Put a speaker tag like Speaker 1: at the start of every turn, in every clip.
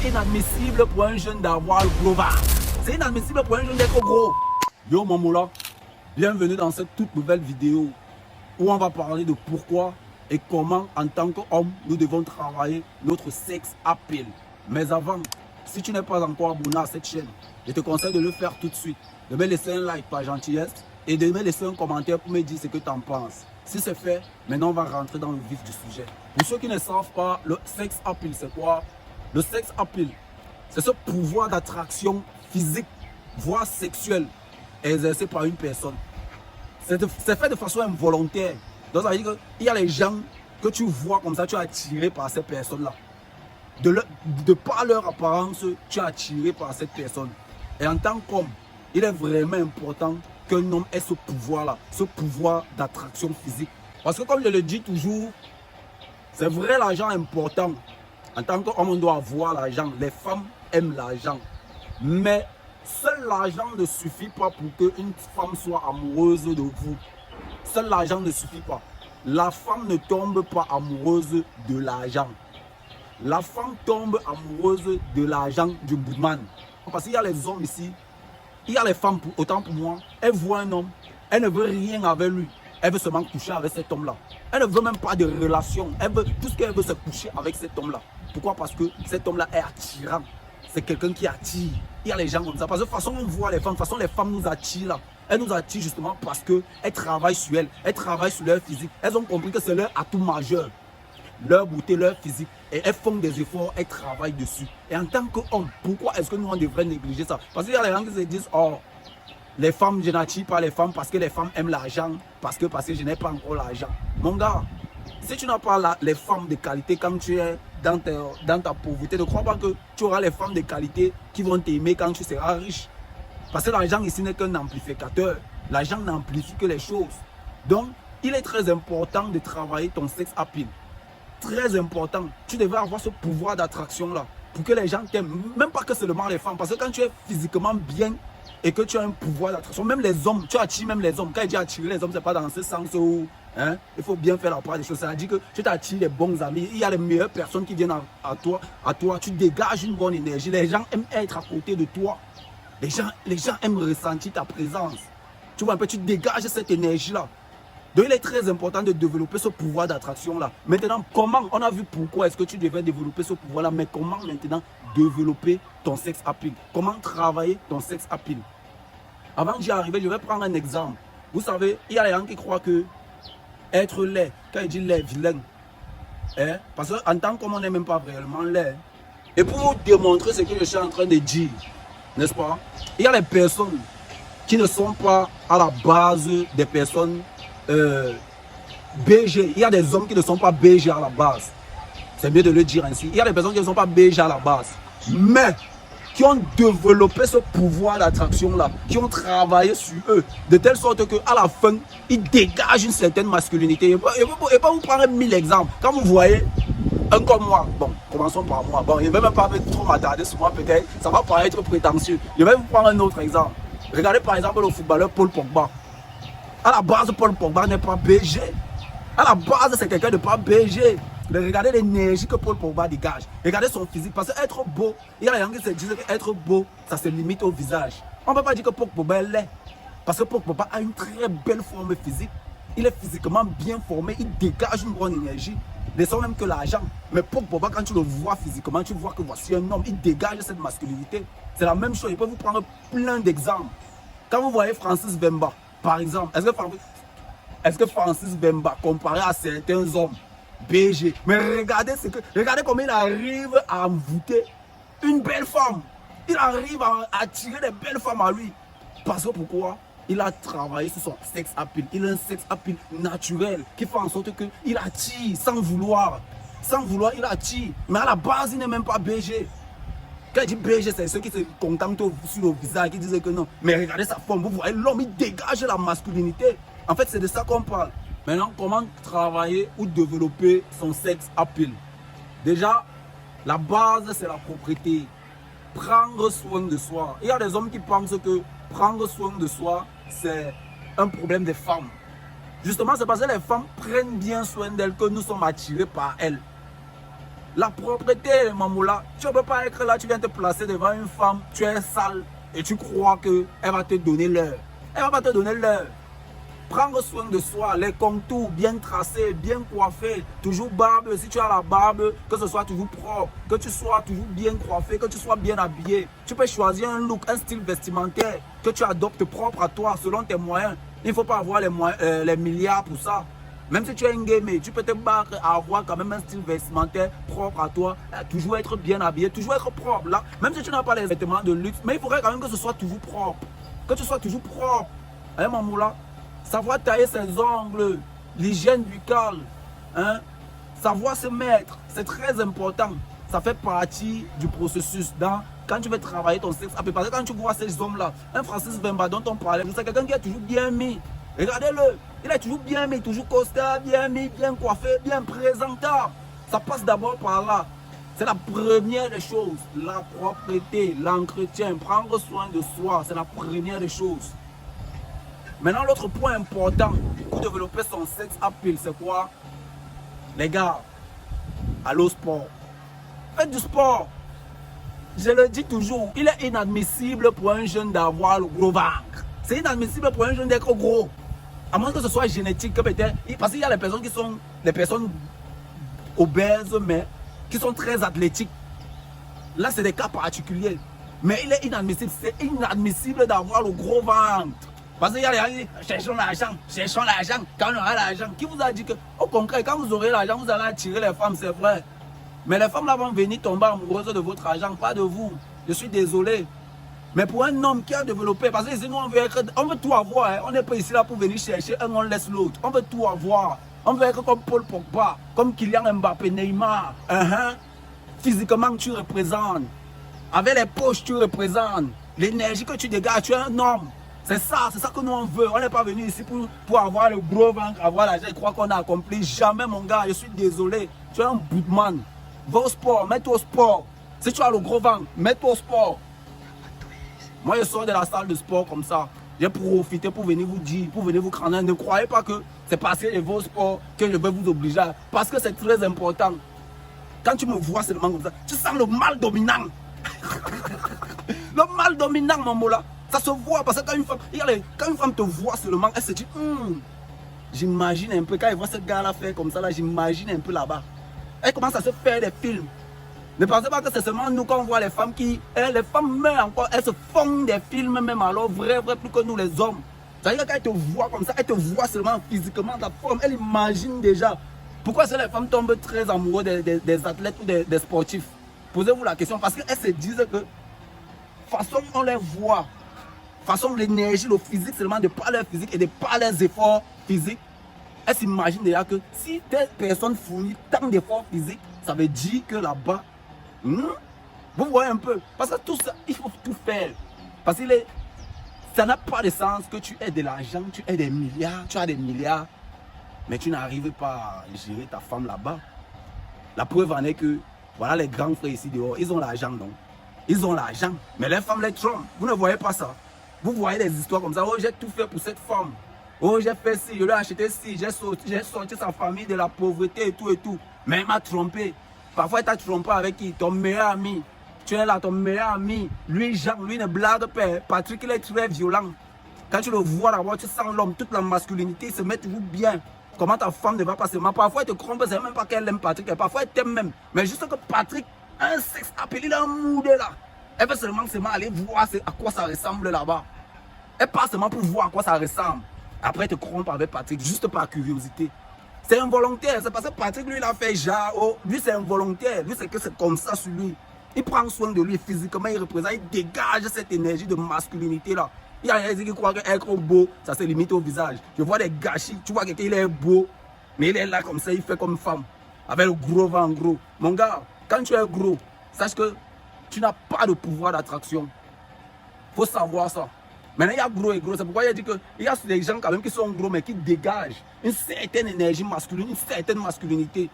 Speaker 1: inadmissible pour un jeune d'avoir le gros ventre. C'est inadmissible pour un jeune d'être gros. Yo mon moula, bienvenue dans cette toute nouvelle vidéo où on va parler de pourquoi et comment en tant qu'homme nous devons travailler notre sex appeal. Mais avant, si tu n'es pas encore abonné à cette chaîne, je te conseille de le faire tout de suite, de me laisser un like par gentillesse et de me laisser un commentaire pour me dire ce que tu en penses. Si c'est fait, maintenant on va rentrer dans le vif du sujet. Pour ceux qui ne savent pas, le sex appeal c'est quoi? Le sex appeal, c'est ce pouvoir d'attraction physique, voire sexuelle, exercé par une personne. C'est fait de façon involontaire. Donc ça veut dire qu'il y a les gens que tu vois comme ça, tu es attiré par ces personnes-là. De par leur apparence, tu es attiré par cette personne. Et en tant qu'homme, il est vraiment important qu'un homme ait ce pouvoir-là, ce pouvoir d'attraction physique. Parce que comme je le dis toujours, c'est vrai l'argent est important. En tant qu'homme, on doit avoir l'argent. Les femmes aiment l'argent. Mais seul l'argent ne suffit pas pour qu'une femme soit amoureuse de vous. Seul l'argent ne suffit pas. La femme ne tombe pas amoureuse de l'argent. La femme tombe amoureuse de l'argent du boudman. Parce qu'il y a les hommes ici, il y a les femmes, autant pour moi, elles voient un homme, elle ne veut rien avec lui. Elle veut seulement coucher avec cet homme-là. Elle ne veut même pas de relation. Tout ce qu'elle veut, c'est coucher avec cet homme-là. Pourquoi? Parce que cet homme-là est attirant. C'est quelqu'un qui attire. Il y a les gens comme ça. Parce que de toute façon, on voit les femmes. De toute façon, les femmes nous attirent là. Elles nous attirent justement parce qu'elles travaillent sur elles. Elles travaillent sur leur physique. Elles ont compris que c'est leur atout majeur. Leur beauté, leur physique. Et elles font des efforts, elles travaillent dessus. Et en tant qu'homme, pourquoi est-ce que nous on devrait négliger ça? Parce qu'il y a les gens qui se disent, oh, les femmes, je n'attire pas les femmes parce que les femmes aiment l'argent, parce que je n'ai pas encore l'argent. Mon gars, si tu n'as pas les femmes de qualité quand tu es dans ta pauvreté, ne crois pas que tu auras les femmes de qualité qui vont t'aimer quand tu seras riche. Parce que l'argent ici n'est qu'un amplificateur. L'argent n'amplifie que les choses. Donc, il est très important de travailler ton sex appeal. Très important. Tu devrais avoir ce pouvoir d'attraction-là pour que les gens t'aiment. Même pas que seulement les femmes. Parce que quand tu es physiquement bien et que tu as un pouvoir d'attraction, même les hommes, tu attires même les hommes. Quand je dis attirer les hommes, c'est pas dans ce sens où il faut bien faire la part des choses. Ça veut dire que tu t'attires les bons amis. Il y a les meilleures personnes qui viennent à toi. Tu dégages une bonne énergie. Les gens aiment être à côté de toi. Les gens aiment ressentir ta présence. Tu vois un peu, tu dégages cette énergie-là. Donc il est très important de développer ce pouvoir d'attraction-là. Maintenant, comment? On a vu pourquoi est-ce que tu devais développer ce pouvoir-là, mais comment maintenant développer ton sex appeal? Comment travailler ton sex appeal? Avant d'y arriver, je vais prendre un exemple. Vous savez, il y a les gens qui croient que être laid, quand il dit laid, vilain, parce qu'en tant qu'homme, on n'est même pas réellement laid. Et pour vous démontrer ce que je suis en train de dire, n'est-ce pas? Il y a les personnes qui ne sont pas à la base des personnes BG. Il y a des hommes qui ne sont pas BG à la base. C'est mieux de le dire ainsi. Il y a des personnes qui ne sont pas BG à la base, mais qui ont développé ce pouvoir d'attraction là, qui ont travaillé sur eux, de telle sorte qu'à la fin, ils dégagent une certaine masculinité. Et pas vous prendre 1000 exemples. Quand vous voyez un comme moi, bon, commençons par moi. Bon, je ne vais même pas trop m'attarder sur moi, peut-être, ça va paraître prétentieux. Je vais vous prendre un autre exemple. Regardez par exemple le footballeur Paul Pogba. À la base, Paul Pogba n'est pas BG. À la base, c'est quelqu'un de pas BG. Regardez l'énergie que Paul Pogba dégage. Regardez son physique. Parce qu'être beau, il y a des gens qui se disent qu'être beau, ça se limite au visage. On ne peut pas dire que Paul Pogba est laid. Parce que Paul Pogba a une très belle forme physique. Il est physiquement bien formé. Il dégage une bonne énergie. Ne sont même que l'argent. Mais Paul Pogba, quand tu le vois physiquement, tu vois que voici un homme. Il dégage cette masculinité. C'est la même chose. Je peux vous prendre plein d'exemples. Quand vous voyez Francis Bemba, par exemple, est-ce que Francis Bemba, comparé à certains hommes BG, mais regardez comment il arrive à envoûter une belle femme. Il arrive à attirer des belles femmes à lui. Parce que pourquoi? Il a travaillé sur son sex appeal. Il a un sex appeal naturel qui fait en sorte qu'il attire sans vouloir. Sans vouloir, il attire. Mais à la base, il n'est même pas BG. Quand il dit BG, c'est ceux qui se contentent sur le visage, qui disent que non. Mais regardez sa forme, vous voyez, l'homme, il dégage la masculinité. En fait, c'est de ça qu'on parle. Maintenant, comment travailler ou développer son sex appeal? Déjà, la base, c'est la propriété. Prendre soin de soi. Il y a des hommes qui pensent que prendre soin de soi, c'est un problème des femmes. Justement, c'est parce que les femmes prennent bien soin d'elles que nous sommes attirés par elles. La propreté, Mamoula. Tu ne peux pas être là, tu viens te placer devant une femme, tu es sale et tu crois qu'elle va te donner l'heure. Elle ne va pas te donner l'heure. Prendre soin de soi, les contours bien tracés, bien coiffés, toujours barbe, si tu as la barbe, que ce soit toujours propre, que tu sois toujours bien coiffé, que tu sois bien habillé. Tu peux choisir un look, un style vestimentaire que tu adoptes propre à toi, selon tes moyens. Il ne faut pas avoir les milliards pour ça. Même si tu es un gamer, tu peux te battre à avoir quand même un style vestimentaire propre à toi, toujours être bien habillé, toujours être propre là. Même si tu n'as pas les vêtements de luxe, mais il faudrait quand même que ce soit toujours propre. Que tu sois toujours propre. Hein, Mamoula? Savoir tailler ses ongles, l'hygiène buccale, hein? Savoir se mettre, c'est très important. Ça fait partie du processus. Quand tu veux travailler ton sexe, parce que quand tu vois ces hommes-là, un Francis Vemba dont on parlait, c'est quelqu'un qui est toujours bien mis. Regardez-le, il est toujours bien mis, toujours costard, bien mis, bien coiffé, bien présentable. Ça passe d'abord par là. C'est la première des choses. La propreté, l'entretien, prendre soin de soi, c'est la première des choses. Maintenant, l'autre point important pour développer son sex appeal, c'est quoi? Les gars, allez au sport. Faites du sport. Je le dis toujours, il est inadmissible pour un jeune d'avoir le gros ventre. C'est inadmissible pour un jeune d'être gros. À moins que ce soit génétique, peut-être. Parce qu'il y a les personnes qui sont des personnes obèses, mais qui sont très athlétiques. Là, c'est des cas particuliers. Mais il est inadmissible. C'est inadmissible d'avoir le gros ventre. Parce qu'il y a les gens qui disent, cherchons l'argent, quand on aura l'argent. Qui vous a dit que, au concret, quand vous aurez l'argent, vous allez attirer les femmes, c'est vrai. Mais les femmes là vont venir tomber amoureuses de votre argent, pas de vous. Je suis désolé. Mais pour un homme qui a développé, parce que sinon on veut tout avoir. Hein. On n'est pas ici là pour venir chercher un, on laisse l'autre. On veut tout avoir. On veut être comme Paul Pogba, comme Kylian Mbappé, Neymar. Physiquement, tu représentes. Avec les poches, tu représentes. L'énergie que tu dégages, tu es un homme. C'est ça que nous on veut. On n'est pas venu ici pour avoir le gros ventre, avoir l'argent et croire qu'on a accompli. Jamais mon gars, je suis désolé. Tu es un bootman. Va au sport, mets-toi au sport. Si tu as le gros ventre, mets-toi au sport. Moi je sors de la salle de sport comme ça. J'ai profité pour venir vous dire, pour venir vous crâner. Ne croyez pas que c'est parce que je vais au sport que je vais vous obliger. Parce que c'est très important. Quand tu me vois seulement comme ça, tu sens le mal dominant. Le mal dominant, maman là. Ça se voit parce que quand une femme te voit seulement, elle se dit, j'imagine un peu, quand elle voit ce gars-là faire comme ça, là, j'imagine un peu là-bas. Elle commence à se faire des films. Ne pensez pas que c'est seulement nous quand on voit les femmes qui, les femmes meurent encore, elles se font des films même alors vrai plus que nous les hommes. C'est-à-dire qu'elle te voit comme ça, elle te voit seulement physiquement, la forme, elle imagine déjà. Pourquoi est-ce que les femmes tombent très amoureuses des athlètes ou des sportifs? Posez-vous la question, parce qu'elles se disent que, façon on les voit, façon l'énergie, le physique, seulement de par leur physique et de par leurs efforts physiques, elles s'imaginent déjà que si telle personne fournit tant d'efforts physiques, ça veut dire que là-bas, vous voyez un peu, parce que tout ça, il faut tout faire. Parce que ça n'a pas de sens que tu aies de l'argent, tu aies des milliards, tu as des milliards, mais tu n'arrives pas à gérer ta femme là-bas. La preuve en est que, voilà les grands frères ici dehors, ils ont l'argent, non? Ils ont l'argent, mais les femmes les trompent. Vous ne voyez pas ça. Vous voyez des histoires comme ça. Oh, j'ai tout fait pour cette femme. Oh, j'ai fait ci, je lui ai acheté ci, j'ai sorti sa famille de la pauvreté et tout et tout. Mais elle m'a trompé. Parfois, elle t'a trompé avec qui? Ton meilleur ami. Tu es là, ton meilleur ami. Lui, Jean, lui ne blague pas. Patrick, il est très violent. Quand tu le vois d'abord, tu sens l'homme, toute la masculinité, il se met toujours bien. Comment ta femme ne va pas se mettre? Parfois, elle te trompe, c'est même pas qu'elle aime Patrick. Parfois, elle t'aime même. Mais juste que Patrick, un sexe appelé, il a moudé là. Elle veut seulement aller voir à quoi ça ressemble là-bas. Elle passe seulement pour voir à quoi ça ressemble. Après, elle te trompe avec Patrick, juste par curiosité. C'est involontaire. C'est parce que Patrick, lui, il a fait genre. Oh, lui, c'est involontaire. Lui, c'est que c'est comme ça sur lui. Il prend soin de lui physiquement, il représente, il dégage cette énergie de masculinité là. Il y a des gens qui croient qu'être beau, ça se limite au visage. Je vois des gâchis, tu vois quelqu'un, il est beau, mais il est là comme ça, il fait comme femme. Avec le gros vent gros. Mon gars, quand tu es gros, sache que tu n'as pas de pouvoir d'attraction. Il faut savoir ça. Maintenant, il y a gros et gros. C'est pourquoi il a dit qu'il y a des gens quand même qui sont gros, mais qui dégagent une certaine énergie masculine, une certaine masculinité.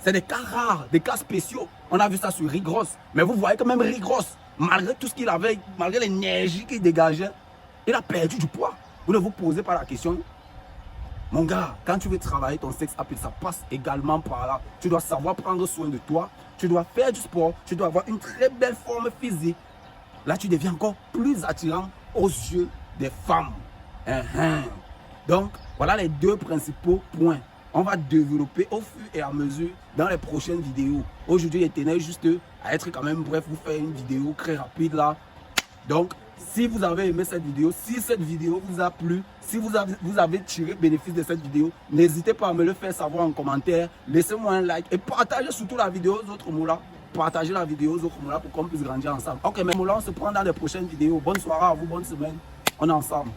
Speaker 1: C'est des cas rares, des cas spéciaux. On a vu ça sur Rick Ross. Mais vous voyez que même Rick Ross, malgré tout ce qu'il avait, malgré l'énergie qu'il dégageait, il a perdu du poids. Vous ne vous posez pas la question. Mon gars, quand tu veux travailler ton sexe appeal, ça passe également par là. Tu dois savoir prendre soin de toi. tu dois faire du sport, tu dois avoir une très belle forme physique. Là, tu deviens encore plus attirant aux yeux des femmes. Donc, voilà les deux principaux points. On va développer au fur et à mesure dans les prochaines vidéos. Aujourd'hui, je tenais juste à être quand même bref, vous faire une vidéo très rapide là. Donc, si vous avez aimé cette vidéo, si cette vidéo vous a plu, si vous avez tiré bénéfice de cette vidéo, n'hésitez pas à me le faire savoir en commentaire. Laissez-moi un like et partagez surtout la vidéo aux autres mots là. Partagez la vidéo aux autres mots là pour qu'on puisse grandir ensemble. Ok, mais mots là, on se prend dans les prochaines vidéos. Bonne soirée à vous, bonne semaine. On est ensemble.